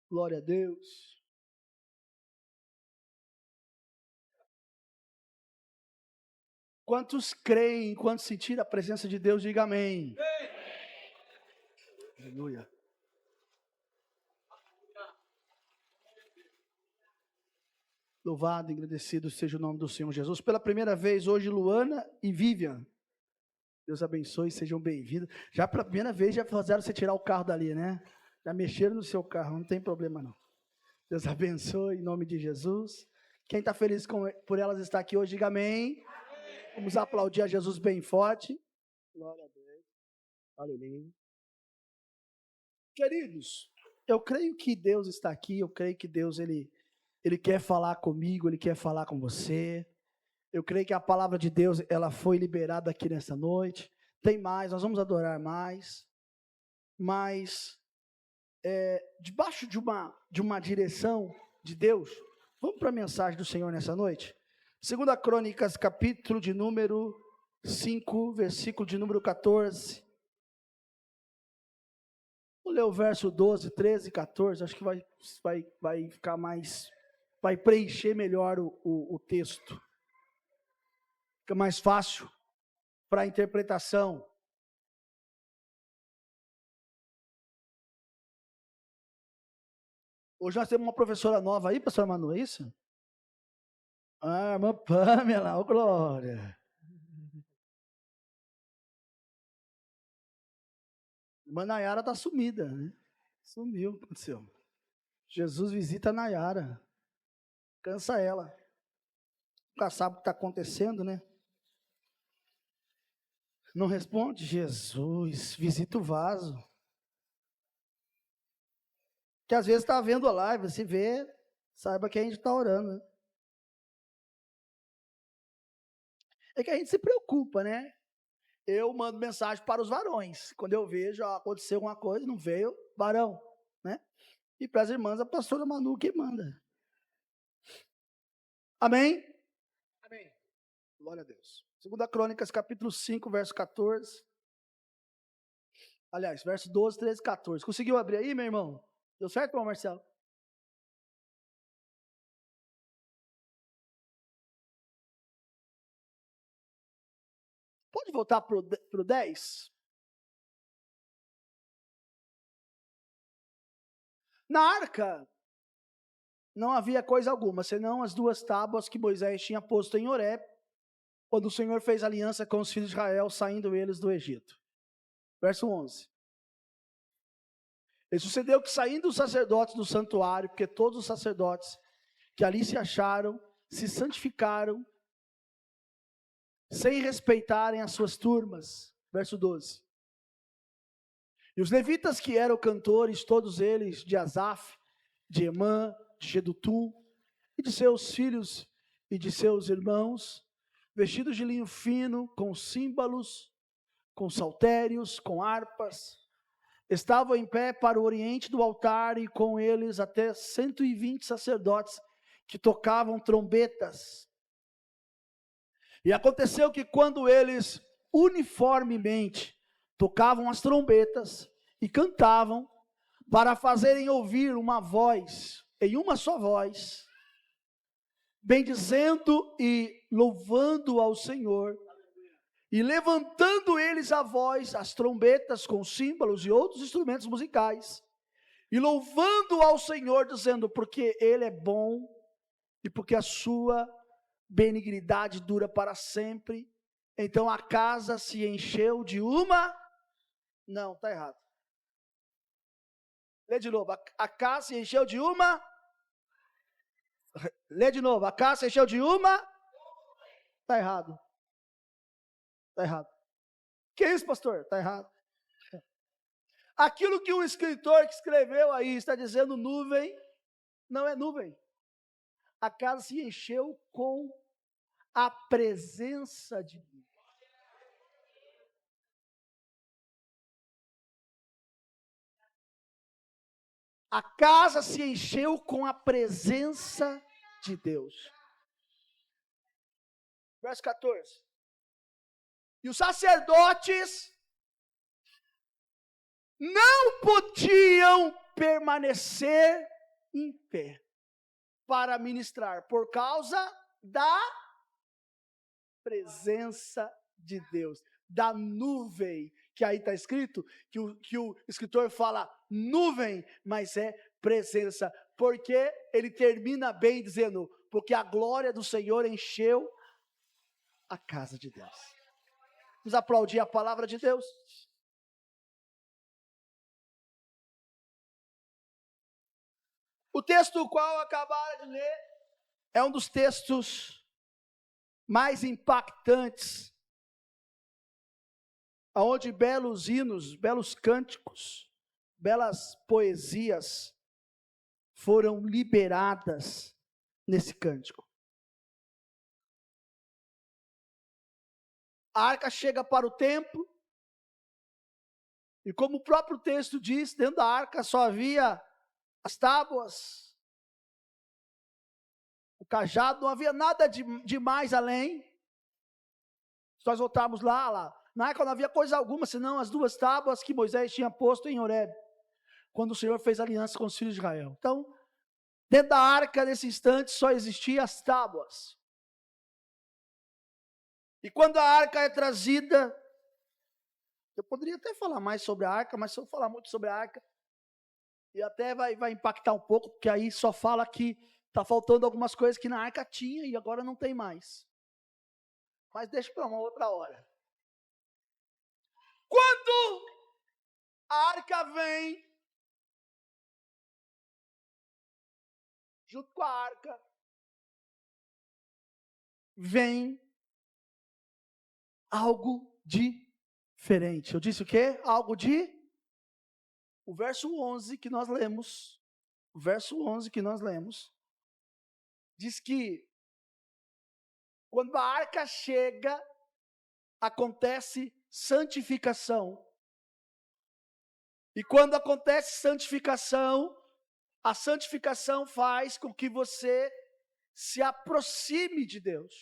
Glória a Deus. Quantos creem, quantos sentiram a presença de Deus, diga amém. Aleluia. Louvado e agradecido seja o nome do Senhor Jesus. Pela primeira vez hoje, Luana e Vivian. Deus abençoe, sejam bem-vindos. Já pela primeira vez já fizeram você tirar o carro dali, né? Já mexeram no seu carro, não tem problema não. Deus abençoe em nome de Jesus. Quem está feliz por elas estar aqui hoje, diga amém. Vamos aplaudir a Jesus bem forte. Glória a Deus. Aleluia. Queridos, eu creio que Deus está aqui, eu creio que Deus ele quer falar comigo, Ele quer falar com você. Eu creio que a palavra de Deus ela foi liberada aqui nessa noite. Tem mais, nós vamos adorar mais. Mas, debaixo de uma direção de Deus, vamos para a mensagem do Senhor nessa noite? 2 Crônicas, capítulo de número 5, versículo de número 14. Vou ler o verso 12, 13 e 14, acho que vai ficar mais, vai preencher melhor o texto. Fica mais fácil para a interpretação. Hoje nós temos uma professora nova aí, pastor Manu, é isso? Ah, irmã Pamela, ô glória. Irmã Nayara está sumida, né? Sumiu, aconteceu. Jesus visita a Nayara. Cansa ela. Nunca sabe o que está acontecendo, né? Não responde? Jesus, visita o vaso. Que às vezes está vendo a live, se vê, saiba que a gente está orando, né? É que a gente se preocupa, né? Eu mando mensagem para os varões. Quando eu vejo, aconteceu alguma coisa, não veio, varão, né? E para as irmãs, a pastora Manu que manda. Amém? Amém. Glória a Deus. 2 Crônicas, capítulo 5, verso 14. Aliás, verso 12, 13 e 14. Conseguiu abrir aí, meu irmão? Deu certo, irmão Marcelo? Pode voltar para o 10? Na arca não havia coisa alguma, senão as 2 tábuas que Moisés tinha posto em Horeb, quando o Senhor fez aliança com os filhos de Israel, saindo eles do Egito. Verso 11. E sucedeu que, saindo os sacerdotes do santuário, porque todos os sacerdotes que ali se acharam, se santificaram, sem respeitarem as suas turmas. Verso 12. E os levitas que eram cantores, todos eles de Asaf, de Emã, de Jedutum, e de seus filhos e de seus irmãos, vestidos de linho fino, com símbolos, com saltérios, com harpas, estavam em pé para o oriente do altar, e com eles até 120 sacerdotes que tocavam trombetas. E aconteceu que quando eles uniformemente tocavam as trombetas e cantavam, para fazerem ouvir uma voz, em uma só voz, bendizendo e louvando ao Senhor, e levantando eles a voz, as trombetas com símbolos e outros instrumentos musicais, e louvando ao Senhor, dizendo, porque Ele é bom, e porque a sua benignidade dura para sempre. Então a casa se encheu de uma... Não, está errado. Lê de novo. A casa se encheu de uma... Lê de novo. A casa se encheu de uma... Está errado. Está errado. Que isso, pastor? Está errado. Aquilo que o escritor que escreveu aí está dizendo nuvem, não é nuvem. A casa se encheu com a presença de Deus. A casa se encheu com a presença de Deus. Verso 14. E os sacerdotes não podiam permanecer em pé para ministrar, por causa da presença de Deus, da nuvem, que aí está escrito, que o escritor fala nuvem, mas é presença, porque ele termina bem dizendo, porque a glória do Senhor encheu a casa de Deus. Vamos aplaudir a palavra de Deus. O texto qual acabaram de ler é um dos textos mais impactantes, onde belos hinos, belos cânticos, belas poesias foram liberadas nesse cântico. A arca chega para o templo, e como o próprio texto diz, dentro da arca só havia as tábuas, o cajado, não havia nada de mais além. Se nós voltarmos lá, na arca não havia coisa alguma, senão as 2 tábuas que Moisés tinha posto em Horebe, quando o Senhor fez aliança com os filhos de Israel. Então, dentro da arca, nesse instante, só existiam as tábuas. E quando a arca é trazida, eu poderia até falar mais sobre a arca, mas se eu falar muito sobre a arca, e até vai impactar um pouco, porque aí só fala que está faltando algumas coisas que na arca tinha e agora não tem mais. Mas deixa para uma outra hora. Quando a arca vem, junto com a arca, vem algo diferente. Eu disse o quê? Algo de... O verso 11 que nós lemos, diz que quando a arca chega, acontece santificação. E quando acontece santificação, a santificação faz com que você se aproxime de Deus.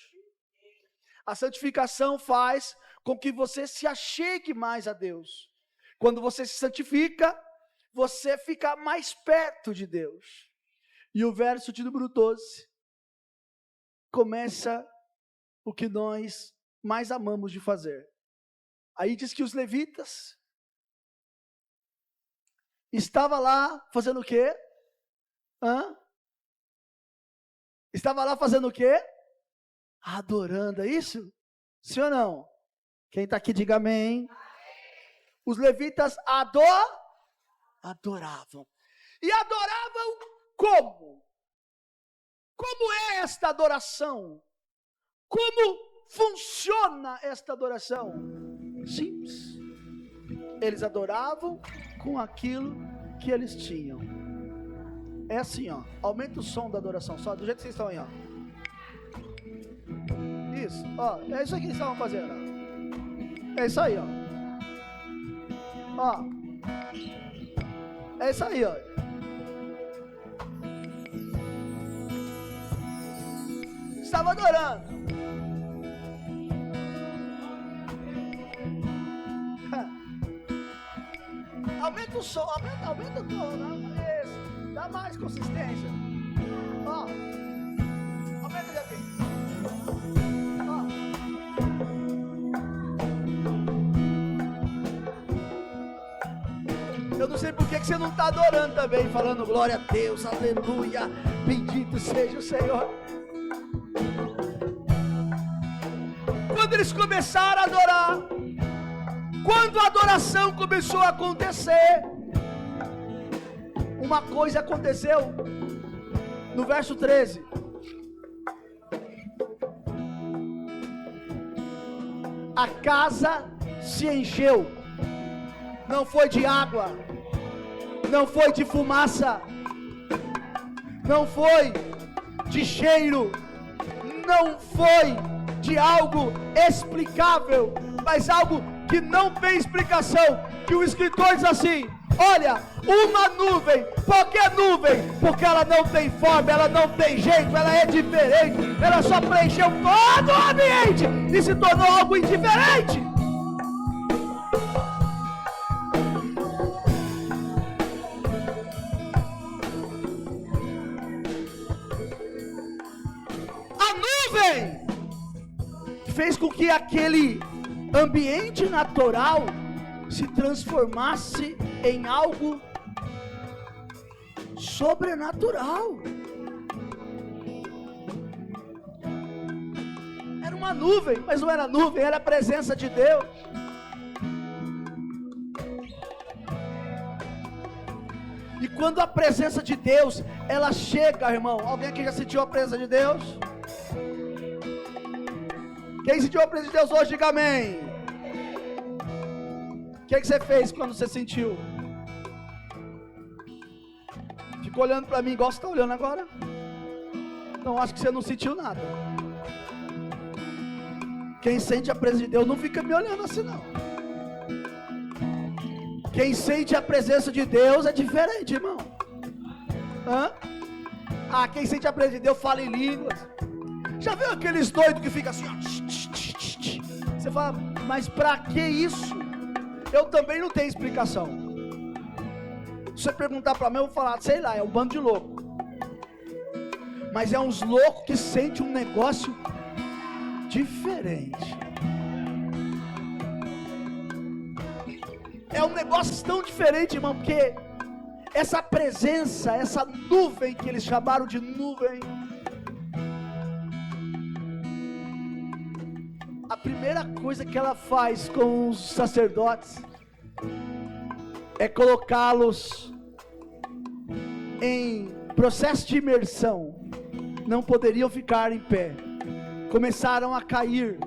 A santificação faz com que você se achegue mais a Deus. Quando você se santifica, você fica mais perto de Deus. E o verso de número 12 começa o que nós mais amamos de fazer. Aí diz que os levitas estavam lá fazendo o quê? Estava lá fazendo o quê? Adorando, é isso? Sim ou não? Quem está aqui diga amém. Os levitas adoravam. E adoravam como? Como é esta adoração? Como funciona esta adoração? Simples. Eles adoravam com aquilo que eles tinham. É assim, ó. Aumenta o som da adoração, só do jeito que vocês estão aí, ó. Isso, ó. É isso aqui que eles estavam fazendo, ó. É isso aí, ó. Ó. É isso aí, ó. Estava adorando. Aumenta o som, aumenta o tom, né? Isso. Dá mais consistência. Ó. Aumenta ele aqui. Ó. Eu não sei por que você não está adorando também, falando glória a Deus, aleluia, bendito seja o Senhor. Quando eles começaram a adorar, quando a adoração começou a acontecer, uma coisa aconteceu no verso 13. A casa se encheu, não foi de água, não foi de fumaça, não foi de cheiro, não foi de algo explicável, mas algo que não tem explicação, que o escritor diz assim: olha, uma nuvem, qualquer nuvem, porque ela não tem forma, ela não tem jeito, ela é diferente, ela só preencheu todo o ambiente e se tornou algo indiferente. fez com que aquele ambiente natural se transformasse em algo sobrenatural. Era uma nuvem, mas não era nuvem, era a presença de Deus. E quando a presença de Deus, ela chega, irmão. Alguém aqui já sentiu a presença de Deus? Quem sentiu a presença de Deus hoje, diga amém. O que você fez quando você sentiu? Ficou olhando para mim igual você está olhando agora? Então acho que você não sentiu nada. Quem sente a presença de Deus não fica me olhando assim não. Quem sente a presença de Deus é diferente, irmão. Hã? Ah, quem sente a presença de Deus fala em línguas. Já viu aqueles doidos que ficam assim, ó? Você fala, mas pra que isso? Eu também não tenho explicação. Se você perguntar pra mim, eu vou falar, sei lá, é um bando de louco. Mas é uns loucos que sentem um negócio diferente. É um negócio tão diferente, irmão, porque essa presença, essa nuvem que eles chamaram de nuvem, a primeira coisa que ela faz com os sacerdotes é colocá-los em processo de imersão. Não poderiam ficar em pé. Começaram a cair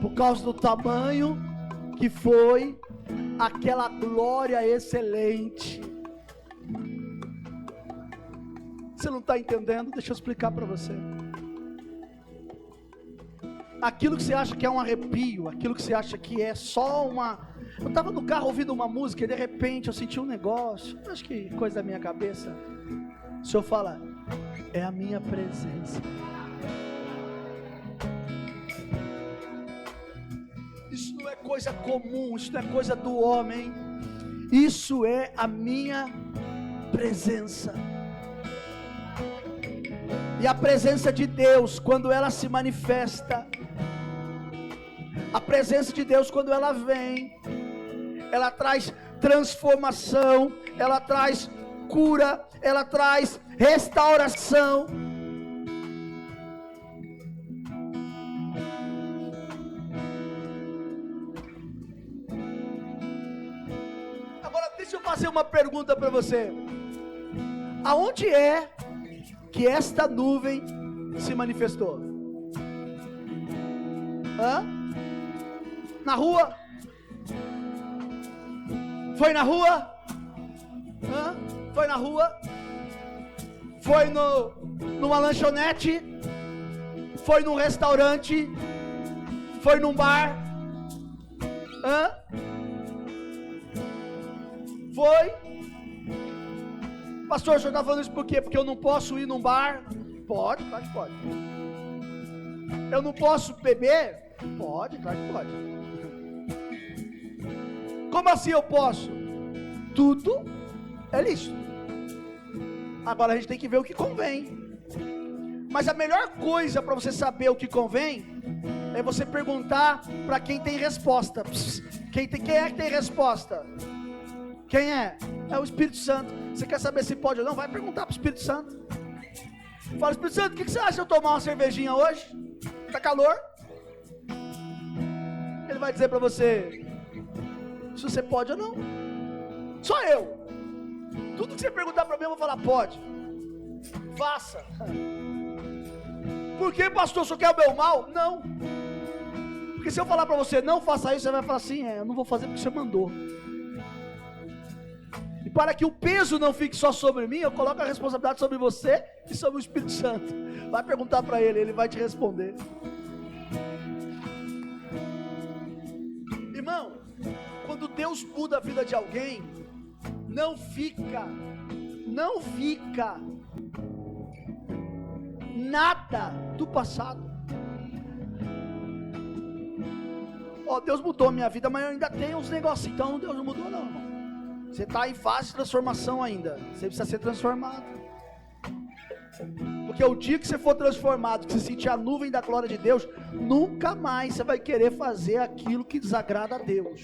por causa do tamanho que foi aquela glória excelente. Você não está entendendo? Deixa eu explicar para você. Aquilo que você acha que é um arrepio, aquilo que você acha que é só uma... Eu estava no carro ouvindo uma música e de repente eu senti um negócio, acho que coisa da minha cabeça. O Senhor fala, é a minha presença. Isso não é coisa comum, isso não é coisa do homem. Isso é a minha presença. E a presença de Deus, quando ela se manifesta, a presença de Deus, quando ela vem, ela traz transformação, ela traz cura, ela traz restauração. Agora deixa eu fazer uma pergunta para você. Aonde é que esta nuvem se manifestou? Hã? Na rua? Foi na rua? Hã? Foi na rua? Foi numa lanchonete? Foi num restaurante? Foi num bar? Hã? Foi? Pastor, o senhor está falando isso por quê? Porque eu não posso ir num bar? Pode, claro que pode. Eu não posso beber? Pode, claro que pode. Como assim eu posso? Tudo é lícito. Agora a gente tem que ver o que convém. Mas a melhor coisa para você saber o que convém é você perguntar para quem tem resposta. Quem é que tem resposta? Quem é? É o Espírito Santo. Você quer saber se pode ou não? Vai perguntar para o Espírito Santo. Fala, Espírito Santo, o que você acha de eu tomar uma cervejinha hoje? Tá calor? Ele vai dizer para você se você pode ou não. Só eu. Tudo que você perguntar para mim eu vou falar pode. Faça. Por que, pastor, o senhor quer o meu mal? Não. Porque se eu falar para você não faça isso, você vai falar assim, eu não vou fazer porque você mandou. E para que o peso não fique só sobre mim, eu coloco a responsabilidade sobre você e sobre o Espírito Santo. Vai perguntar para ele, ele vai te responder. Irmão, quando Deus muda a vida de alguém, não fica nada do passado. Deus mudou a minha vida, mas eu ainda tenho uns negocinhos, então Deus não mudou não, irmão. Você está em fase de transformação ainda, você precisa ser transformado. Porque o dia que você for transformado, que você sentir a nuvem da glória de Deus, nunca mais você vai querer fazer aquilo que desagrada a Deus.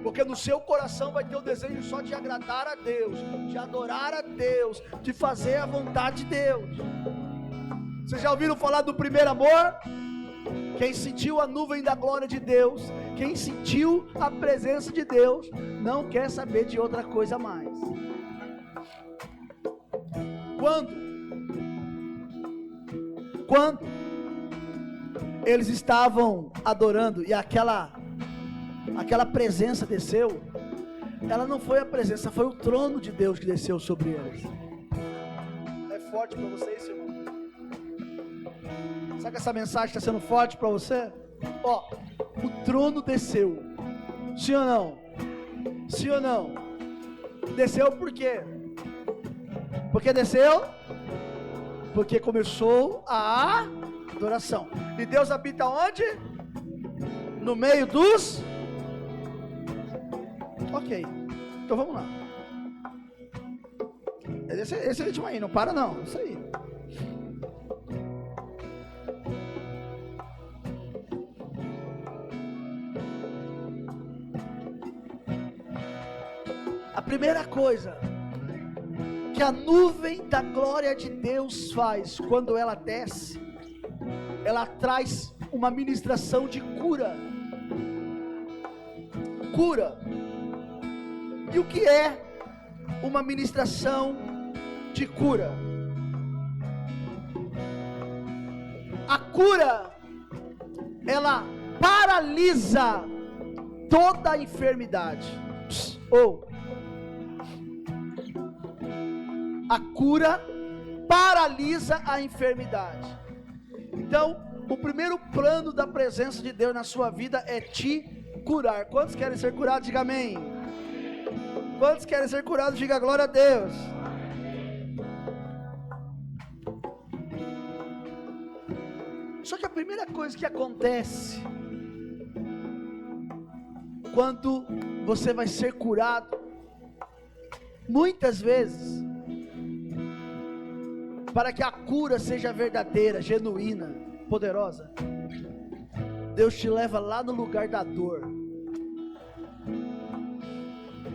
Porque no seu coração vai ter o desejo só de agradar a Deus, de adorar a Deus, de fazer a vontade de Deus. Vocês já ouviram falar do primeiro amor? Quem sentiu a nuvem da glória de Deus, quem sentiu a presença de Deus, não quer saber de outra coisa mais. Quando eles estavam adorando e aquela presença desceu, ela não foi a presença, foi o trono de Deus que desceu sobre eles. É forte para vocês, irmão? Será que essa mensagem está sendo forte para você? Ó, o trono desceu. Sim ou não? Sim ou não? Desceu por quê? Porque desceu? Porque começou a adoração. E Deus habita onde? No meio dos... Ok, então vamos lá. Esse ritmo aí, não para não, isso aí. A primeira coisa que a nuvem da glória de Deus faz quando ela desce, ela traz uma ministração de cura. Cura. E o que é uma ministração de cura? A cura, ela paralisa toda a enfermidade. A cura paralisa a enfermidade. Então, o primeiro plano da presença de Deus na sua vida é te curar. Quantos querem ser curados? Diga amém. Quantos querem ser curados? Diga glória a Deus. Só que a primeira coisa que acontece quando você vai ser curado, muitas vezes, para que a cura seja verdadeira, genuína, poderosa, Deus te leva lá no lugar da dor.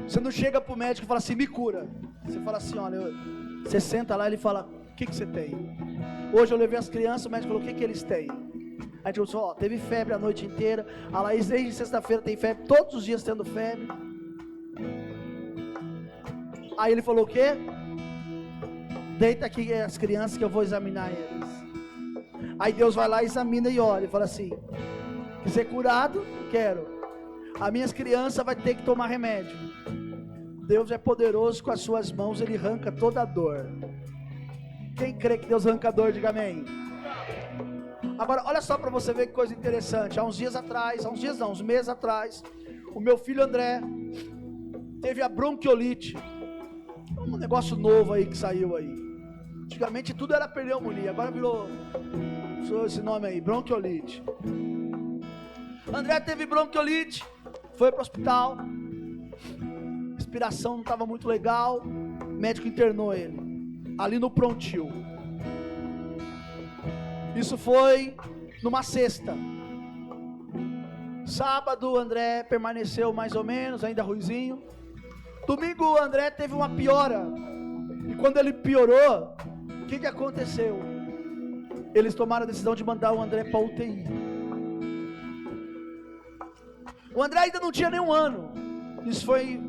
Você não chega para o médico e fala assim, me cura. Você fala assim, olha, você senta lá e ele fala, o que você tem? Hoje eu levei as crianças, o médico falou, o que eles têm? A gente falou, ó, teve febre a noite inteira, a Laís desde sexta-feira tem febre, todos os dias tendo febre. Aí ele falou, o quê? Deita aqui as crianças que eu vou examinar eles. Aí Deus vai lá, examina e olha, e fala assim, quer ser curado? Quero. As minhas crianças vão ter que tomar remédio. Deus é poderoso, com as suas mãos Ele arranca toda a dor. Quem crê que Deus arranca a dor, diga amém. Agora, olha só para você ver que coisa interessante. Há uns meses atrás, o meu filho André teve a bronquiolite. Um negócio novo aí que saiu aí. Antigamente tudo era pneumonia, agora virou esse nome aí, bronquiolite. André teve bronquiolite, foi para o hospital, respiração não estava muito legal, o médico internou ele, ali no prontil. Isso foi numa sexta. Sábado o André permaneceu mais ou menos, ainda ruizinho. Domingo o André teve uma piora, e quando ele piorou, o que aconteceu? Eles tomaram a decisão de mandar o André para a UTI. O André ainda não tinha nenhum ano, isso foi,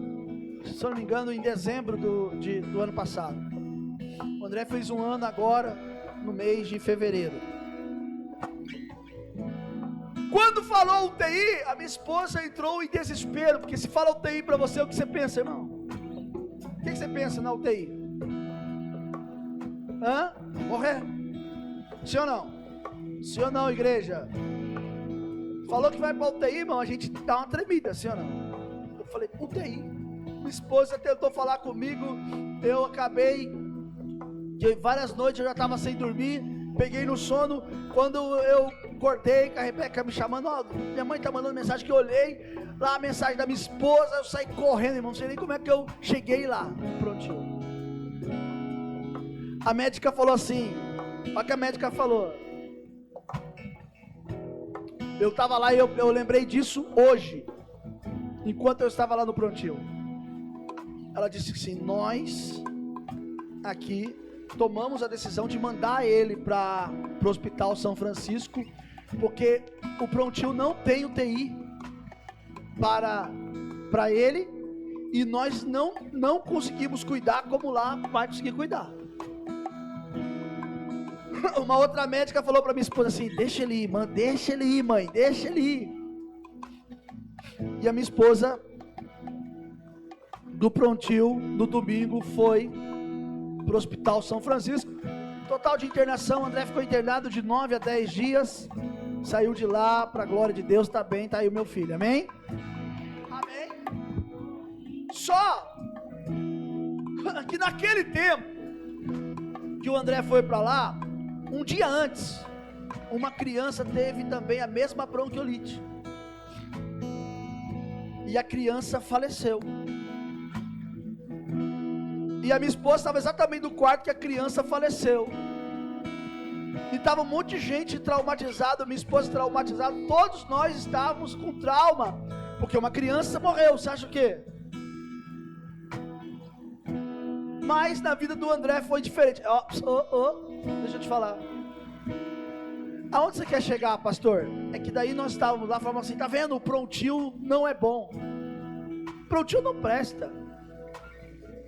se eu não me engano, em dezembro do ano passado. O André fez um ano agora, no mês de fevereiro. Quando falou UTI, a minha esposa entrou em desespero, porque se fala UTI para você, o que você pensa, irmão? O que você pensa na UTI? Morrer? Sim ou não? Sim ou não, igreja? Falou que vai para UTI, irmão, a gente dá uma tremida, sim ou não? Eu falei, UTI. Minha esposa tentou falar comigo, eu acabei, de várias noites eu já estava sem dormir, peguei no sono. Quando eu acordei com a Rebeca me chamando, ó, minha mãe tá mandando mensagem, que eu olhei lá a mensagem da minha esposa, eu saí correndo, irmão, não sei nem como é que eu cheguei lá, prontinho. A médica falou assim, olha o que a médica falou. Eu estava lá e eu lembrei disso hoje, enquanto eu estava lá no prontil. Ela disse assim, nós aqui tomamos a decisão de mandar ele para o Hospital São Francisco, porque o prontil não tem UTI para ele, e nós não conseguimos cuidar como lá vai conseguir cuidar. Uma outra médica falou para minha esposa assim, deixa ele ir, mãe, deixa ele ir. E a minha esposa, do prontil, no domingo, foi para o Hospital São Francisco. Total de internação, André ficou internado de 9 a 10 dias, saiu de lá, para a glória de Deus, está bem, está aí o meu filho, amém? Amém? Só que naquele tempo que o André foi para lá, um dia antes, uma criança teve também a mesma bronquiolite, e a criança faleceu. E a minha esposa estava exatamente no quarto que a criança faleceu. E estava um monte de gente traumatizada, minha esposa traumatizada, todos nós estávamos com trauma, porque uma criança morreu, você acha o quê? Mas na vida do André foi diferente. Deixa eu te falar. Aonde você quer chegar, pastor? É que daí nós estávamos lá, falamos assim, tá vendo, o prontil não é bom. Prontil não presta.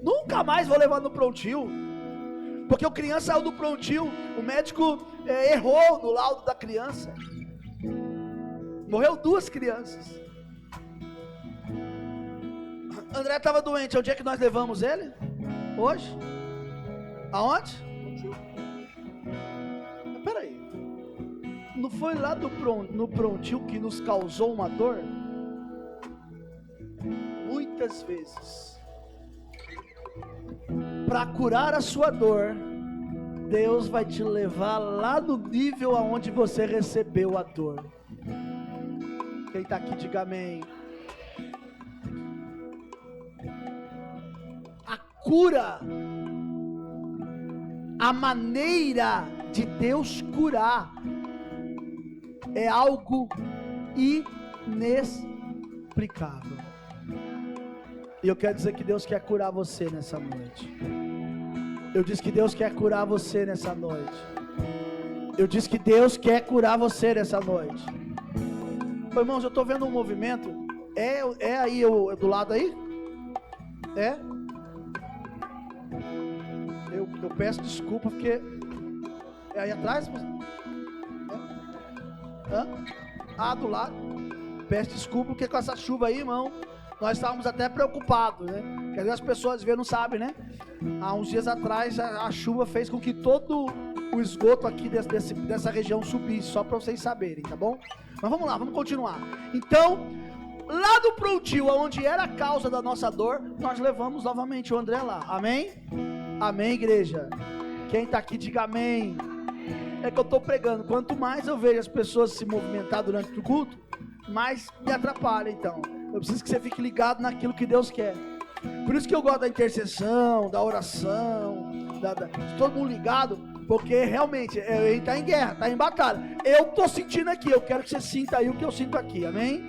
Nunca mais vou levar no prontil, porque o criança saiu do prontil, o médico errou no laudo da criança, morreu 2 crianças. André estava doente, onde é que nós levamos ele? Hoje? Aonde? Peraí, não foi lá no prontil que nos causou uma dor? Muitas vezes, para curar a sua dor, Deus vai te levar lá no nível aonde você recebeu a dor. Quem está aqui, diga amém. A cura, a maneira de Deus curar, é algo inexplicável. E eu quero dizer que Deus quer curar você nessa noite. Eu disse que Deus quer curar você nessa noite. Eu disse que Deus quer curar você nessa noite. Ô, irmãos, eu estou vendo um movimento. É aí, do lado aí? É? Eu peço desculpa porque... É aí atrás? É? Do lado. Peço desculpa porque com essa chuva aí, irmão, nós estávamos até preocupados, né? Porque às vezes as pessoas às vezes não sabem, né? Há uns dias atrás a chuva fez com que todo o esgoto aqui dessa região subisse, só para vocês saberem, tá bom? Mas vamos lá, vamos continuar. Então, lá do prontil, onde era a causa da nossa dor, nós levamos novamente o André lá, amém? Amém, igreja? Quem está aqui, diga amém. É que eu estou pregando, quanto mais eu vejo as pessoas se movimentar durante o culto, mais me atrapalha. Então eu preciso que você fique ligado naquilo que Deus quer. Por isso que eu gosto da intercessão, da oração, todo mundo ligado, porque realmente ele está em guerra, está em batalha. Eu estou sentindo aqui, eu quero que você sinta aí o que eu sinto aqui, amém?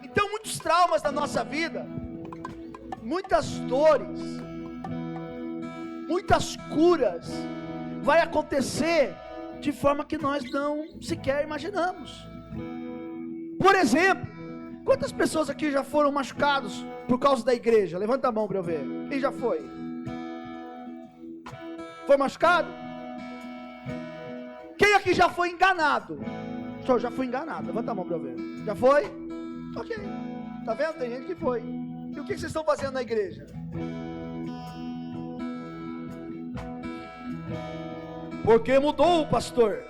Então muitos traumas da nossa vida, muitas dores, muitas curas vai acontecer de forma que nós não sequer imaginamos. Por exemplo, quantas pessoas aqui já foram machucados por causa da igreja? Levanta a mão para eu ver. Quem já foi? Foi machucado? Quem aqui já foi enganado? Eu já fui enganado. Levanta a mão para eu ver. Já foi? Ok. Tá vendo? Tem gente que foi. E o que vocês estão fazendo na igreja? Porque mudou, pastor.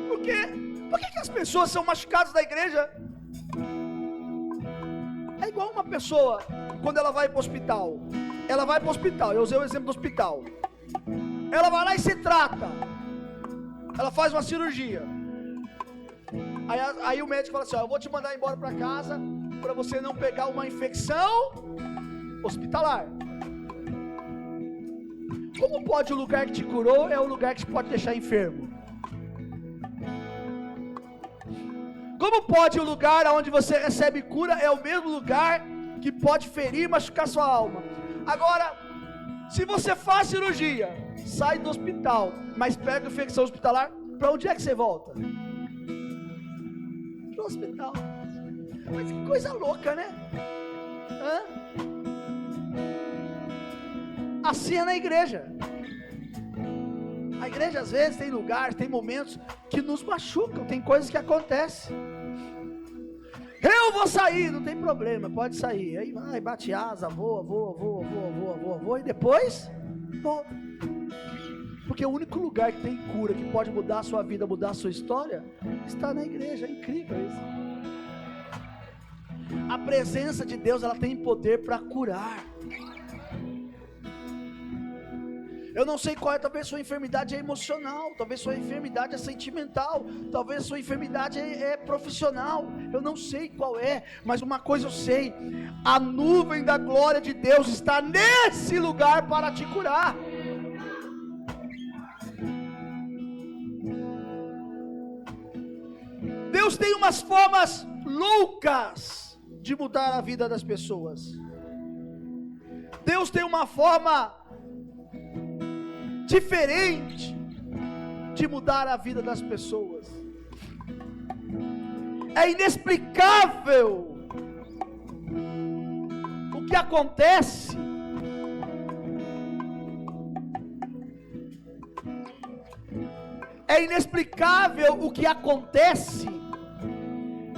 Por quê? Por que as pessoas são machucadas da igreja? É igual uma pessoa, quando ela vai para o hospital. Ela vai para o hospital, eu usei o exemplo do hospital. Ela vai lá e se trata. Ela faz uma cirurgia. Aí o médico fala assim, ó, eu vou te mandar embora para casa, para você não pegar uma infecção hospitalar. Como pode o lugar que te curou é o lugar que te pode deixar enfermo? Como pode o lugar onde você recebe cura é o mesmo lugar que pode ferir e machucar sua alma? Agora, se você faz cirurgia, sai do hospital, mas pega infecção hospitalar, para onde é que você volta? Para o hospital. Mas que coisa louca, né? Assim é na igreja. A igreja às vezes tem lugares, tem momentos que nos machucam, tem coisas que acontecem. Eu vou sair, não tem problema, pode sair. Aí vai, bate asa, voa, e depois volta. Porque o único lugar que tem cura, que pode mudar a sua vida, mudar a sua história, está na igreja. É incrível isso. A presença de Deus, ela tem poder para curar. Eu não sei qual é, talvez sua enfermidade é emocional, talvez sua enfermidade é sentimental, talvez sua enfermidade é profissional, eu não sei qual é, mas uma coisa eu sei, a nuvem da glória de Deus está nesse lugar para te curar. Deus tem umas formas loucas de mudar a vida das pessoas. Deus tem uma forma diferente de mudar a vida das pessoas. É inexplicável o que acontece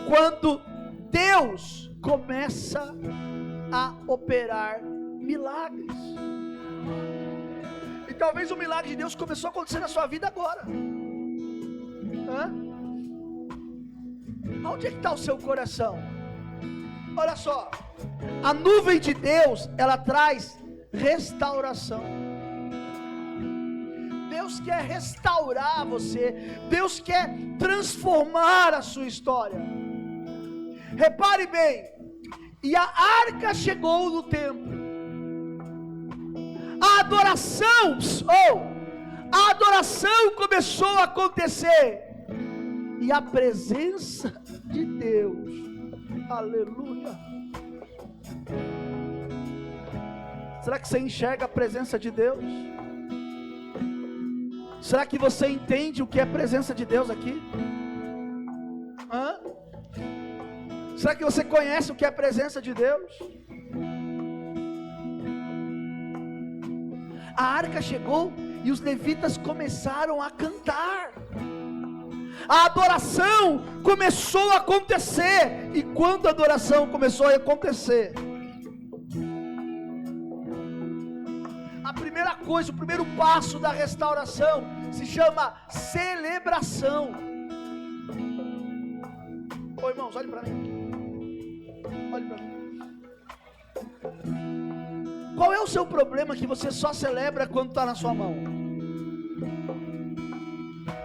quando Deus começa a operar milagres. E talvez o milagre de Deus começou a acontecer na sua vida agora. Onde é que está o seu coração? Olha só, a nuvem de Deus, ela traz restauração. Deus quer restaurar você, Deus quer transformar a sua história. Repare bem, e a arca chegou no templo. A adoração começou a acontecer, e a presença de Deus, aleluia. Será que você enxerga a presença de Deus? Será que você entende o que é a presença de Deus aqui? Será que você conhece o que é a presença de Deus? A arca chegou e os levitas começaram a cantar. A adoração começou a acontecer. E quando a adoração começou a acontecer, a primeira coisa, o primeiro passo da restauração se chama celebração. Ô irmãos, olhe para mim. Olhe para mim. Qual é o seu problema que você só celebra quando está na sua mão?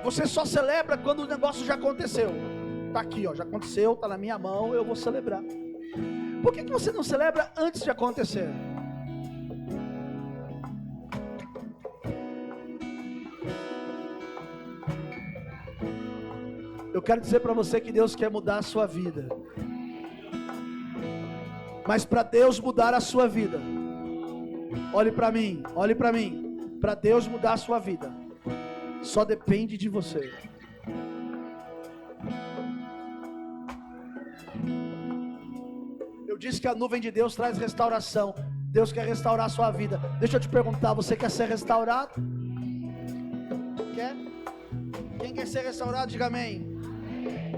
Você só celebra quando o negócio já aconteceu. Está aqui, ó, já aconteceu, está na minha mão, eu vou celebrar. Por que você não celebra antes de acontecer? Eu quero dizer para você que Deus quer mudar a sua vida. Mas para Deus mudar a sua vida, olhe para mim, para Deus mudar a sua vida, só depende de você. Eu disse que a nuvem de Deus traz restauração. Deus quer restaurar a sua vida. Deixa eu te perguntar, você quer ser restaurado? Quer? Quem quer ser restaurado, diga amém.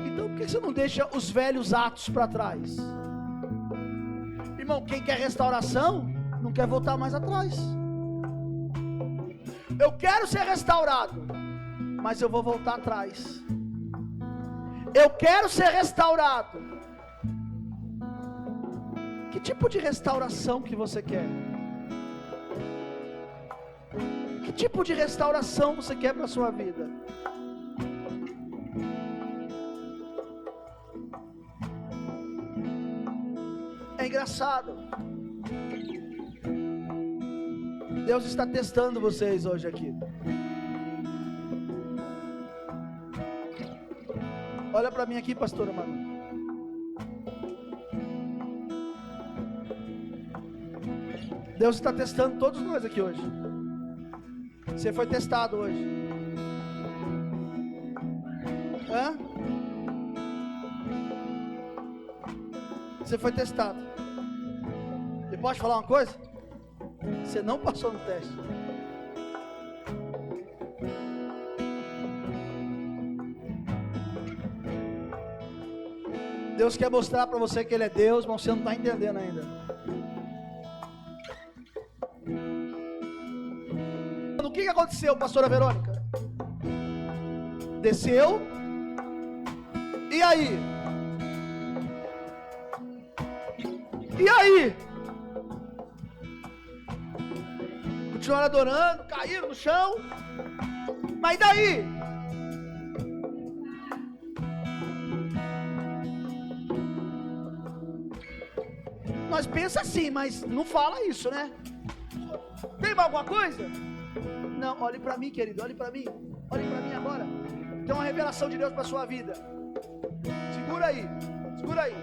Então por que você não deixa os velhos atos para trás? Irmão, quem quer restauração não quer voltar mais atrás. Eu quero ser restaurado, mas eu vou voltar atrás. Eu quero ser restaurado. Que tipo de restauração que você quer? Que tipo de restauração você quer para a sua vida? É engraçado. Deus está testando vocês hoje aqui. Olha para mim aqui, pastora Manu. Deus está testando todos nós aqui hoje. Você foi testado hoje. Hã? Você foi testado. E pode falar uma coisa? Você não passou no teste. Deus quer mostrar para você que Ele é Deus, mas você não está entendendo ainda. O que aconteceu, pastora Verônica? Desceu. E aí? E aí? Continuaram adorando, caíram no chão. Mas e daí? Nós pensa assim, mas não fala isso, né? Tem mais alguma coisa? Não, olhe para mim, querido, olhe para mim. Olhe para mim agora. Tem uma revelação de Deus para a sua vida. Segura aí, segura aí.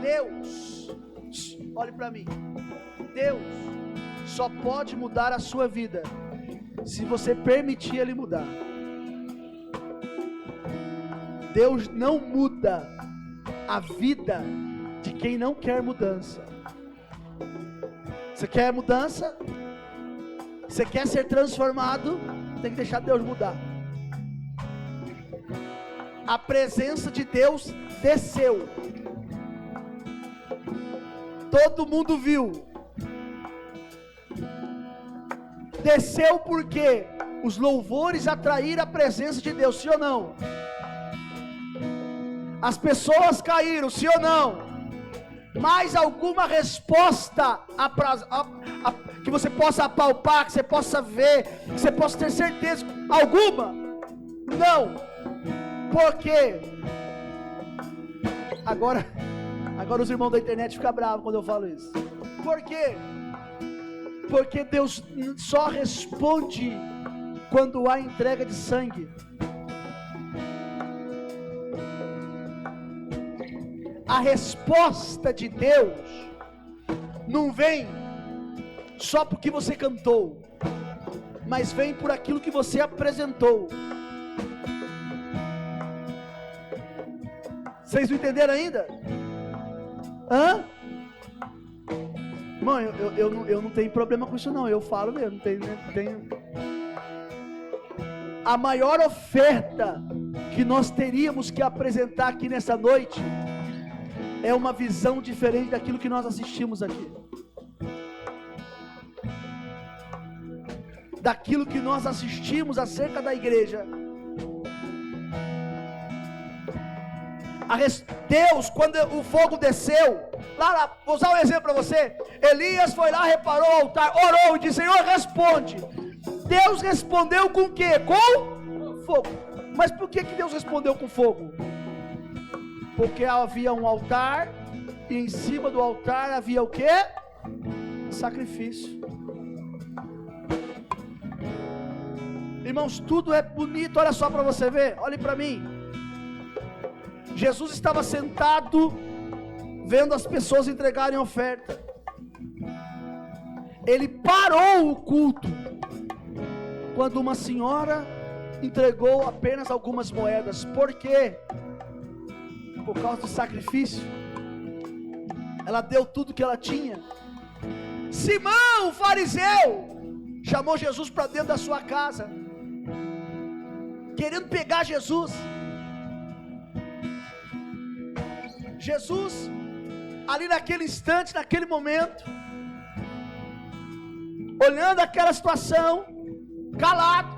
Deus, olhe para mim. Deus só pode mudar a sua vida se você permitir Ele mudar. Deus não muda a vida de quem não quer mudança. Você quer mudança? Você quer ser transformado? Tem que deixar Deus mudar. A presença de Deus desceu. Todo mundo viu. Desceu porque os louvores atraíram a presença de Deus, sim ou não? As pessoas caíram, sim ou não? Mais alguma resposta que você possa apalpar, que você possa ver, que você possa ter certeza? Alguma? Não. Por quê? Agora os irmãos da internet ficam bravos quando eu falo isso. Por quê? Porque Deus só responde quando há entrega de sangue. A resposta de Deus não vem só porque você cantou, mas vem por aquilo que você apresentou. Vocês não entenderam ainda? Hã? Irmão, eu não tenho problema com isso não, eu falo mesmo, não tenho. A maior oferta que nós teríamos que apresentar aqui nessa noite é uma visão diferente daquilo que nós assistimos aqui. Daquilo que nós assistimos acerca da igreja. Deus, quando o fogo desceu, lá, vou usar um exemplo para você. Elias foi lá, reparou o altar, orou e disse: Senhor, responde. Deus respondeu com o quê? Com fogo. Mas por que Deus respondeu com fogo? Porque havia um altar, e em cima do altar havia o quê? Sacrifício. Irmãos, tudo é bonito, olha só para você ver, olhe para mim. Jesus estava sentado, vendo as pessoas entregarem oferta. Ele parou o culto, quando uma senhora entregou apenas algumas moedas. Por quê? Por causa do sacrifício. Ela deu tudo que ela tinha. Simão, o fariseu, chamou Jesus para dentro da sua casa, querendo pegar Jesus. Jesus, ali naquele instante, naquele momento, olhando aquela situação, calado,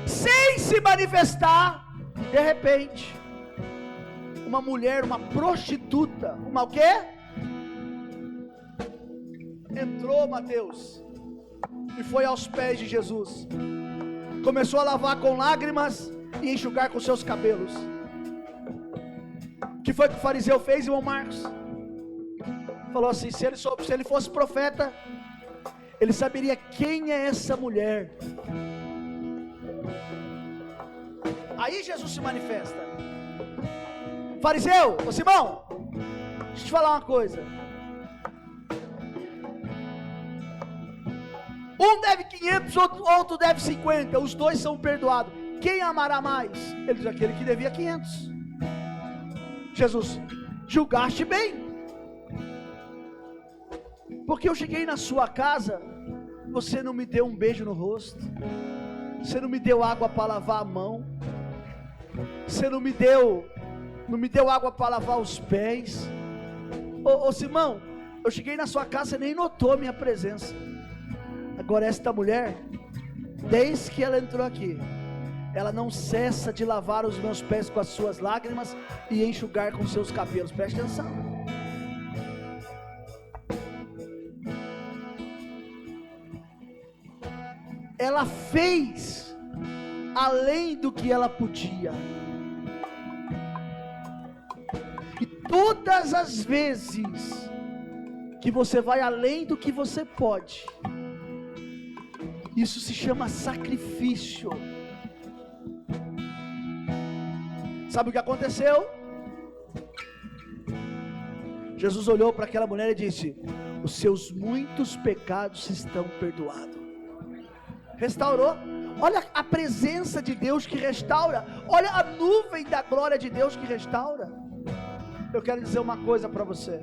sem se manifestar, de repente, uma mulher, uma prostituta, uma o quê? Entrou, Mateus, e foi aos pés de Jesus, começou a lavar com lágrimas e enxugar com seus cabelos. que foi que o fariseu fez, irmão Marcos? Falou assim, se ele fosse profeta, ele saberia quem é essa mulher. Aí Jesus se manifesta. Fariseu, ô Simão, deixa eu te falar uma coisa. Um deve 500, outro deve 50. Os dois são perdoados. Quem amará mais? Ele diz, aquele que devia 500. Jesus, julgaste bem. Porque eu cheguei na sua casa, você não me deu um beijo no rosto, você não me deu água para lavar a mão, você não me deu água para lavar os pés. Ô Simão, eu cheguei na sua casa, você nem notou a minha presença. Agora esta mulher, desde que ela entrou aqui, ela não cessa de lavar os meus pés com as suas lágrimas e enxugar com seus cabelos. Preste atenção. Ela fez além do que ela podia. E todas as vezes que você vai além do que você pode, isso se chama sacrifício. Sabe o que aconteceu? Jesus olhou para aquela mulher e disse: os seus muitos pecados estão perdoados. Restaurou. Olha a presença de Deus que restaura. Olha a nuvem da glória de Deus que restaura. Eu quero dizer uma coisa para você.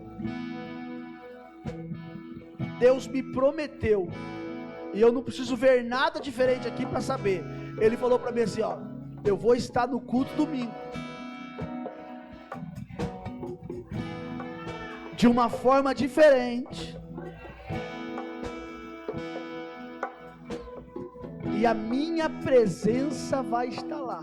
Deus me prometeu, e eu não preciso ver nada diferente aqui para saber. Ele falou para mim assim, ó, eu vou estar no culto domingo, de uma forma diferente, e a minha presença vai estar lá.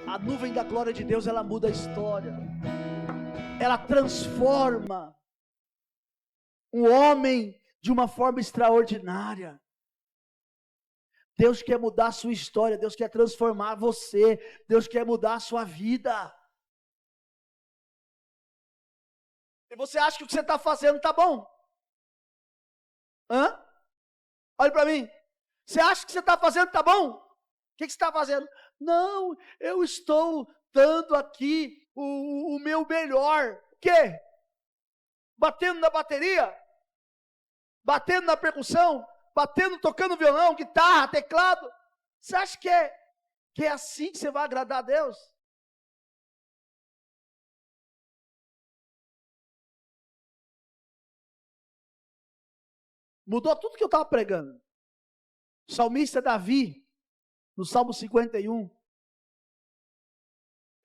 A nuvem da glória de Deus, ela muda a história, ela transforma um homem de uma forma extraordinária. Deus quer mudar a sua história, Deus quer transformar você, Deus quer mudar a sua vida. E você acha que o que você está fazendo está bom? Olha para mim. Você acha que o que você está fazendo está bom? O que você está fazendo? Não, eu estou dando aqui o meu melhor. O quê? Batendo na bateria? Batendo na percussão? Batendo, tocando violão, guitarra, teclado? Você acha que é assim que você vai agradar a Deus? Mudou tudo que eu estava pregando. O salmista Davi, no Salmo 51,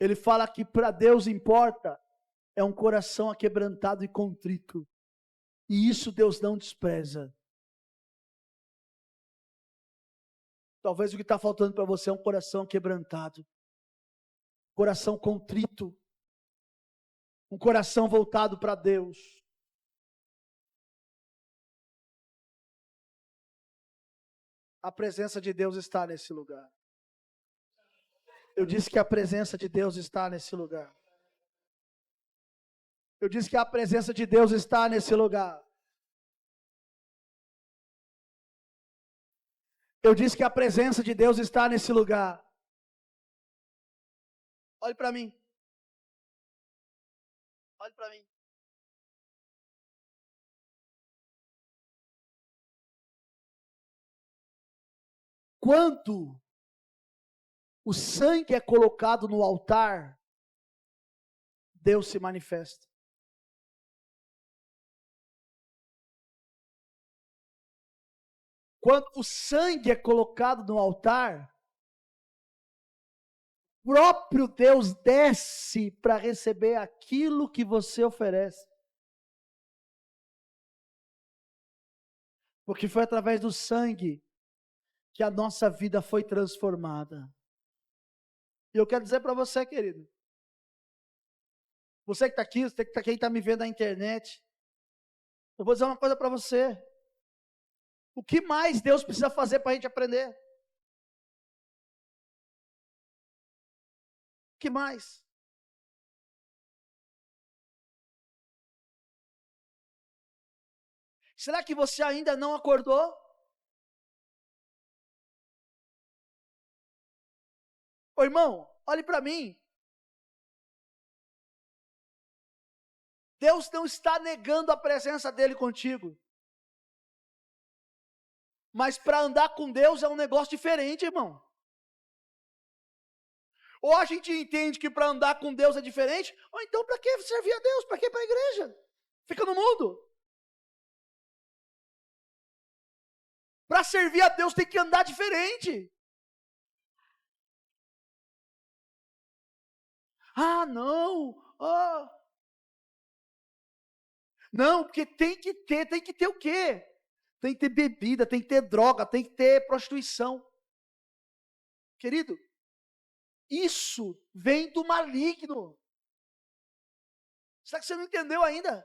ele fala que para Deus importa é um coração aquebrantado e contrito. E isso Deus não despreza. Talvez o que está faltando para você é um coração quebrantado, coração contrito, um coração voltado para Deus. A presença de Deus está nesse lugar. Eu disse que a presença de Deus está nesse lugar. Eu disse que a presença de Deus está nesse lugar. Eu disse que a presença de Deus está nesse lugar. Olhe para mim. Olhe para mim. Quando o sangue é colocado no altar, Deus se manifesta. Quando o sangue é colocado no altar, o próprio Deus desce para receber aquilo que você oferece. Porque foi através do sangue que a nossa vida foi transformada. E eu quero dizer para você, querido, Você que está aqui, você que está me vendo na internet, eu vou dizer uma coisa para você. O que mais Deus precisa fazer para a gente aprender? O que mais? Será que você ainda não acordou? Ô irmão, olhe para mim. Deus não está negando a presença dele contigo. Mas para andar com Deus é um negócio diferente, irmão. Ou a gente entende que para andar com Deus é diferente, ou então para que servir a Deus? Para que ir para a igreja? Fica no mundo. Para servir a Deus tem que andar diferente. Ah, não. Não, porque tem que ter o quê? Tem que ter bebida, tem que ter droga, tem que ter prostituição. Querido, isso vem do maligno. Será que você não entendeu ainda?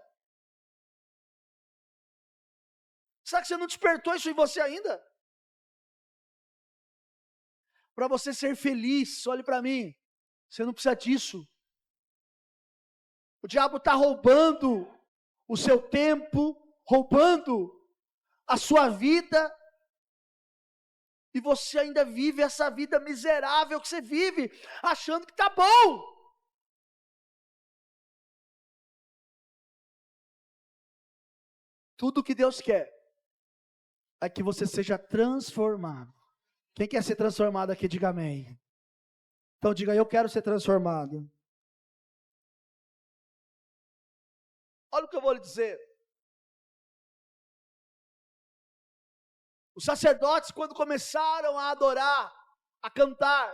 Será que você não despertou isso em você ainda? Para você ser feliz, olhe para mim, você não precisa disso. O diabo está roubando o seu tempo, roubando a sua vida, e você ainda vive essa vida miserável que você vive, achando que está bom. Tudo que Deus quer é que você seja transformado. Quem quer ser transformado aqui, diga amém. Então diga, eu quero ser transformado. Olha o que eu vou lhe dizer. Os sacerdotes, quando começaram a adorar, a cantar,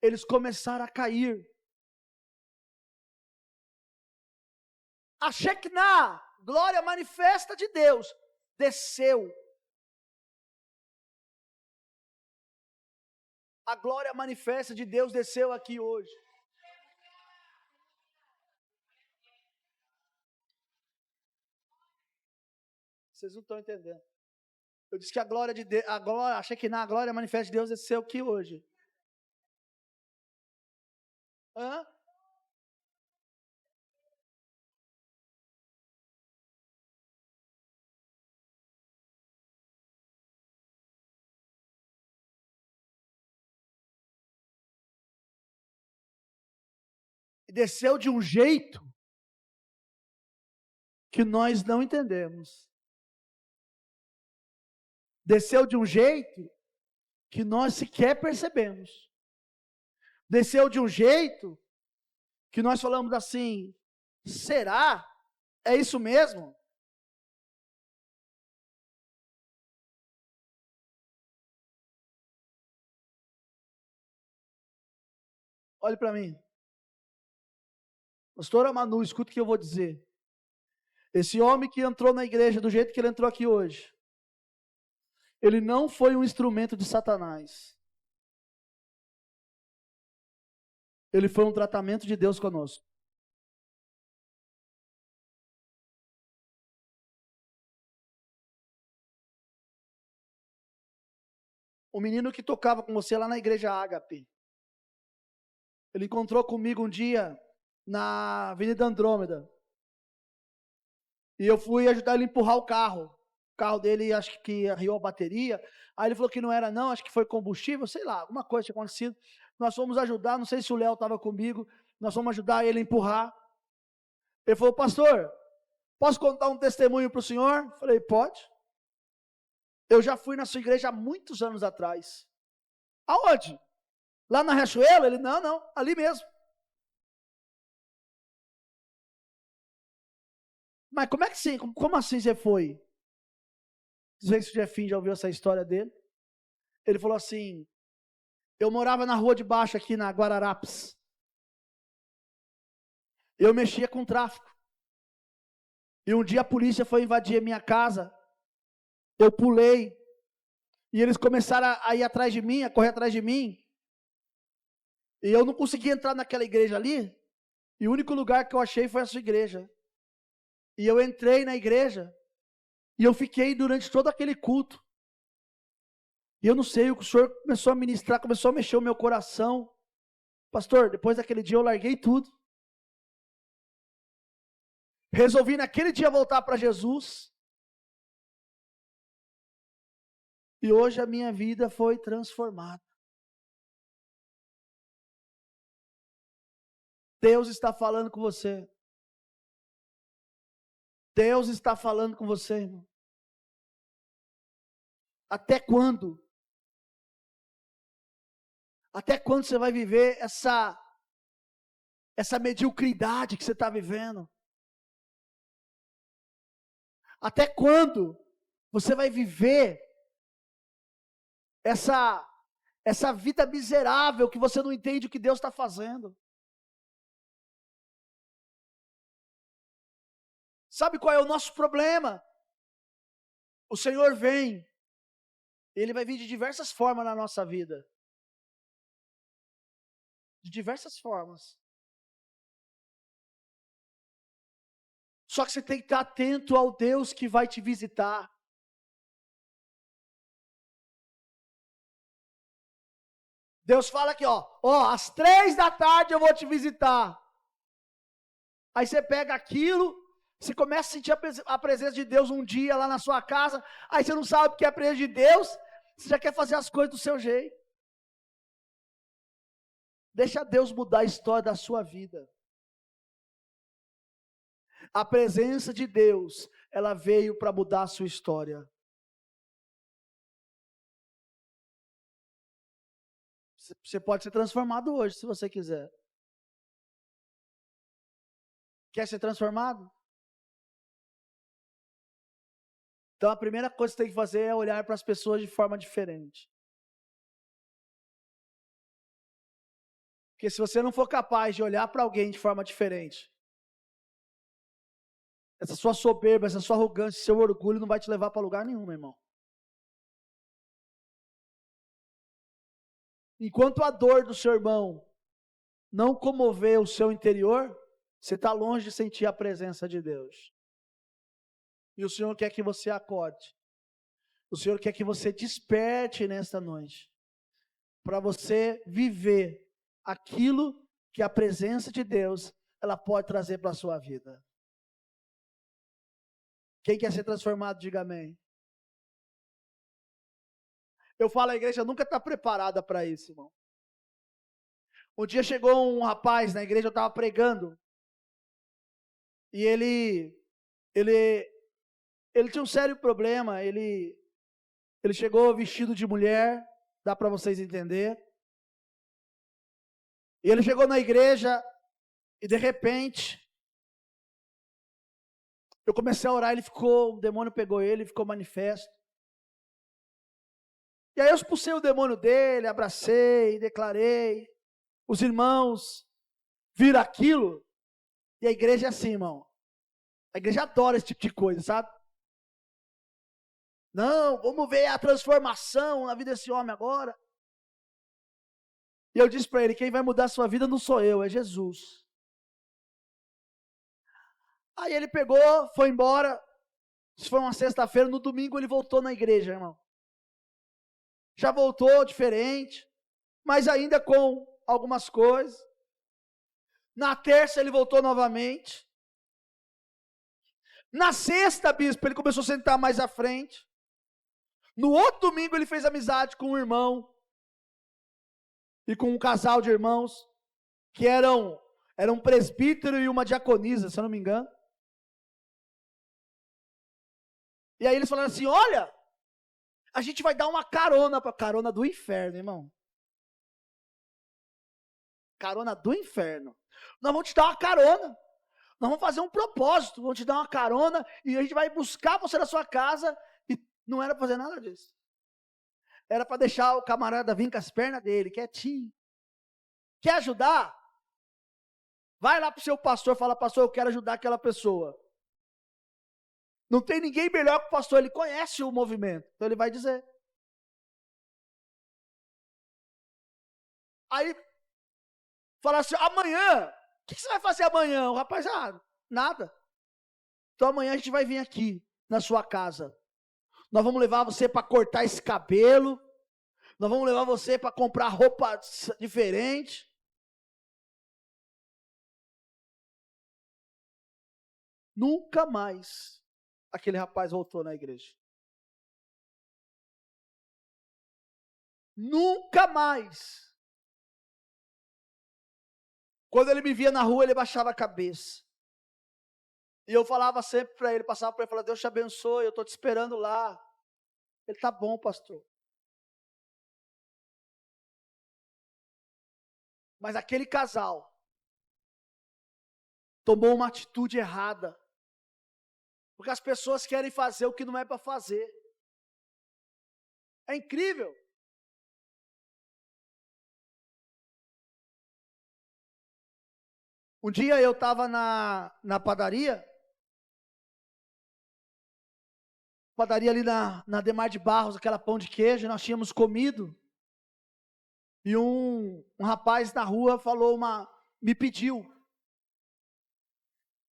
eles começaram a cair. A Shekinah, glória manifesta de Deus, desceu. A glória manifesta de Deus desceu aqui hoje. Vocês não estão entendendo. Eu disse que a glória de Deus, a Shekinah, a glória manifesta de Deus desceu aqui hoje. Hã? Desceu de um jeito que nós não entendemos. Desceu de um jeito que nós sequer percebemos. Desceu de um jeito que nós falamos assim, será? É isso mesmo? Olhe para mim. Pastor Manu, escuta o que eu vou dizer. Esse homem que entrou na igreja do jeito que ele entrou aqui hoje, ele não foi um instrumento de Satanás. Ele foi um tratamento de Deus conosco. O menino que tocava com você lá na igreja Ágape, ele encontrou comigo um dia na Avenida Andrômeda. E eu fui ajudar ele a empurrar o carro. O carro dele, acho que arriou a bateria. Aí ele falou que não era não, acho que foi combustível, sei lá, alguma coisa tinha acontecido. Nós fomos ajudar, não sei se o Léo estava comigo, nós fomos ajudar ele a empurrar. Ele falou, pastor, posso contar um testemunho para o senhor? Falei, pode. Eu já fui na sua igreja há muitos anos atrás. Aonde? Lá na Riachuelo? Ele, não, ali mesmo. Mas como é que sim? Como assim você foi? Não sei se o Jefinho já ouviu essa história dele. Ele falou assim, eu morava na rua de baixo aqui na Guararapes. Eu mexia com tráfico. E um dia a polícia foi invadir a minha casa. Eu pulei. E eles começaram a ir atrás de mim, a correr atrás de mim. E eu não conseguia entrar naquela igreja ali. E o único lugar que eu achei foi a sua igreja. E eu entrei na igreja. E eu fiquei durante todo aquele culto. E eu não sei, o senhor começou a ministrar, começou a mexer o meu coração. Pastor, depois daquele dia eu larguei tudo. Resolvi naquele dia voltar para Jesus. E hoje a minha vida foi transformada. Deus está falando com você. Deus está falando com você, irmão. Até quando? Até quando você vai viver essa mediocridade que você está vivendo? Até quando você vai viver essa vida miserável que você não entende o que Deus está fazendo? Sabe qual é o nosso problema? O Senhor vem, Ele vai vir de diversas formas na nossa vida. De diversas formas. Só que você tem que estar atento ao Deus que vai te visitar. Deus fala aqui, ó, às 3 da tarde eu vou te visitar. Aí você pega aquilo, você começa a sentir a presença de Deus um dia lá na sua casa, aí você não sabe o que é a presença de Deus, você já quer fazer as coisas do seu jeito. Deixa Deus mudar a história da sua vida. A presença de Deus, ela veio para mudar a sua história. Você pode ser transformado hoje, se você quiser. Quer ser transformado? Então a primeira coisa que você tem que fazer é olhar para as pessoas de forma diferente. Porque se você não for capaz de olhar para alguém de forma diferente, essa sua soberba, essa sua arrogância, seu orgulho não vai te levar para lugar nenhum, meu irmão. Enquanto a dor do seu irmão não comover o seu interior, você está longe de sentir a presença de Deus. E o Senhor quer que você acorde. O Senhor quer que você desperte nesta noite, para você viver aquilo que a presença de Deus, ela pode trazer para a sua vida. Quem quer ser transformado, diga amém. Eu falo, a igreja nunca está preparada para isso, irmão. Um dia chegou um rapaz na igreja, eu estava pregando, e ele tinha um sério problema, ele chegou vestido de mulher, dá para vocês entenderem. E ele chegou na igreja, e de repente, eu comecei a orar, o demônio pegou ele, ficou manifesto. E aí eu expulsei o demônio dele, abracei, declarei. Os irmãos viram aquilo, e a igreja é assim, irmão. A igreja adora esse tipo de coisa, sabe? Não, vamos ver a transformação na vida desse homem agora. E eu disse para ele, quem vai mudar a sua vida não sou eu, é Jesus. Aí ele pegou, foi embora. Isso foi uma sexta-feira, no domingo ele voltou na igreja, irmão. Já voltou diferente, mas ainda com algumas coisas. Na terça ele voltou novamente. Na sexta, bispo, ele começou a sentar mais à frente. No outro domingo ele fez amizade com um irmão e com um casal de irmãos que eram um presbítero e uma diaconisa, se eu não me engano. E aí eles falaram assim, olha, a gente vai dar uma carona do inferno, irmão. Carona do inferno. Nós vamos te dar uma carona. Nós vamos fazer um propósito. Vamos te dar uma carona e a gente vai buscar você na sua casa. E não era para fazer nada disso. Era para deixar o camarada vir com as pernas dele, quietinho. Quer ajudar? Vai lá para o seu pastor e fala, pastor, eu quero ajudar aquela pessoa. Não tem ninguém melhor que o pastor, ele conhece o movimento. Então ele vai dizer. Aí, fala assim, amanhã que você vai fazer amanhã? O rapaz, nada. Então amanhã a gente vai vir aqui na sua casa. Nós vamos levar você para cortar esse cabelo. Nós vamos levar você para comprar roupa diferente. Nunca mais aquele rapaz voltou na igreja. Nunca mais. Quando ele me via na rua, ele baixava a cabeça. E eu falava sempre para ele, passava para ele, falava, Deus te abençoe, eu estou te esperando lá. Ele, tá bom, pastor. Mas aquele casal tomou uma atitude errada. Porque as pessoas querem fazer o que não é para fazer. É incrível. Um dia eu estava na padaria ali na Demar de Barros, aquela pão de queijo, nós tínhamos comido. E um rapaz na rua me pediu.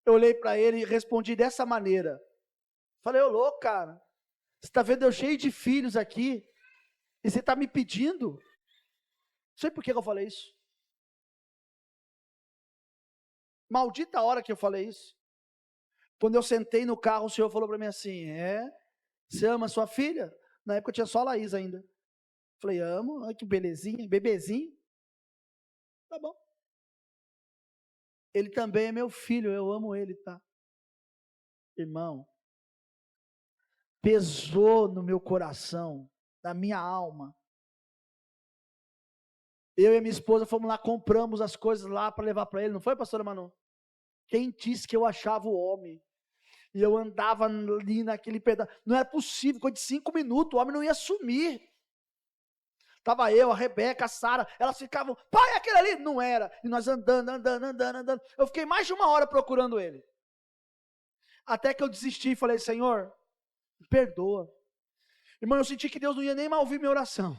Eu olhei para ele e respondi dessa maneira. Falei, ô louco, cara, você está vendo eu cheio de filhos aqui, e você está me pedindo? Não sei por que eu falei isso. Maldita a hora que eu falei isso. Quando eu sentei no carro, o Senhor falou para mim assim, você ama sua filha? Na época eu tinha só a Laís ainda. Falei, amo, olha que belezinha, bebezinho. Tá bom. Ele também é meu filho, eu amo ele, tá? Irmão, pesou no meu coração, na minha alma. Eu e a minha esposa fomos lá, compramos as coisas lá para levar para ele, não foi, pastora Manu? Quem disse que eu achava o homem? E eu andava ali naquele pedaço, não era possível, coisa de 5 minutos, o homem não ia sumir. Estava eu, a Rebeca, a Sara, elas ficavam, pai, aquele ali, não era. E nós andando. Eu fiquei mais de 1 hora procurando ele. Até que eu desisti e falei, Senhor, me perdoa. Irmão, eu senti que Deus não ia nem mais ouvir minha oração.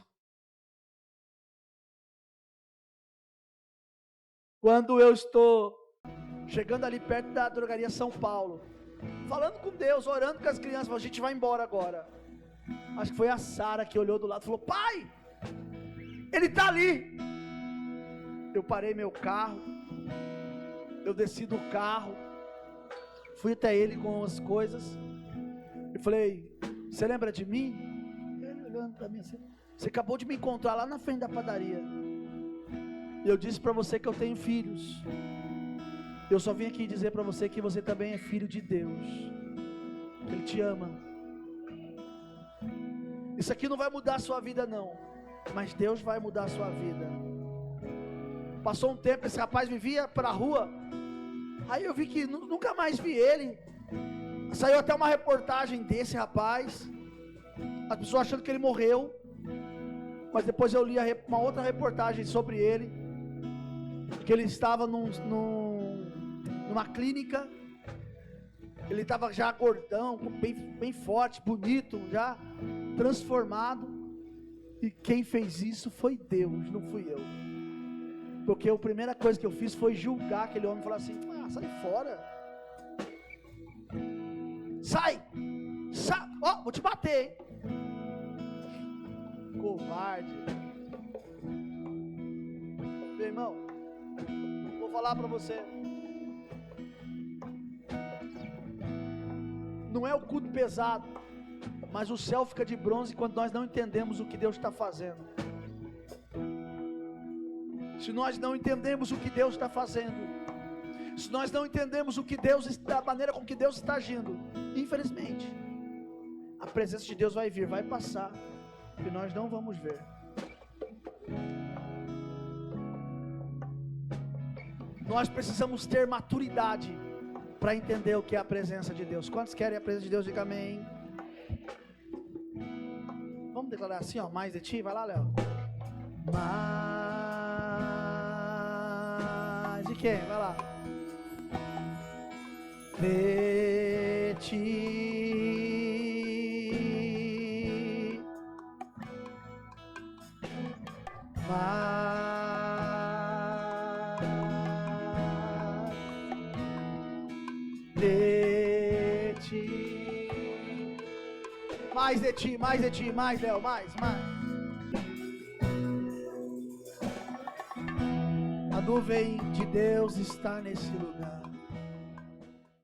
Quando eu estou chegando ali perto da drogaria São Paulo, falando com Deus, orando com as crianças, falando, a gente vai embora agora. Acho que foi a Sara que olhou do lado e falou, pai, ele está ali. Eu parei meu carro, eu desci do carro, fui até ele com as coisas, e falei, você lembra de mim? Ele olhando para mim assim, você acabou de me encontrar lá na frente da padaria, e eu disse para você que eu tenho filhos, eu só vim aqui dizer para você que você também é filho de Deus, que Ele te ama. Isso aqui não vai mudar a sua vida não, mas Deus vai mudar a sua vida. Passou um tempo, esse rapaz vivia para a rua, aí eu vi que nunca mais vi ele. Saiu até uma reportagem desse rapaz, as pessoas achando que ele morreu, mas depois eu li uma outra reportagem sobre ele, que ele estava numa clínica, ele estava já gordão, bem forte, bonito, já transformado, e quem fez isso foi Deus, não fui eu. Porque a primeira coisa que eu fiz foi julgar aquele homem e falar assim, sai fora. Sai, vou te bater, hein? Covarde. Meu irmão, vou falar para você. Não é o culto pesado, mas o céu fica de bronze quando nós não entendemos o que Deus está fazendo. Se nós não entendemos o que Deus está fazendo, se nós não entendemos o que Deus está, a maneira com que Deus está agindo, infelizmente, a presença de Deus vai vir, vai passar, e nós não vamos ver. Nós precisamos ter maturidade para entender o que é a presença de Deus. Quantos querem a presença de Deus? Diga amém. Vamos declarar assim, mais de ti, vai lá, Léo. Mais de quem? Vai lá. De ti, mais de ti. Mais de ti, mais, Léo, mais. A nuvem de Deus está nesse lugar.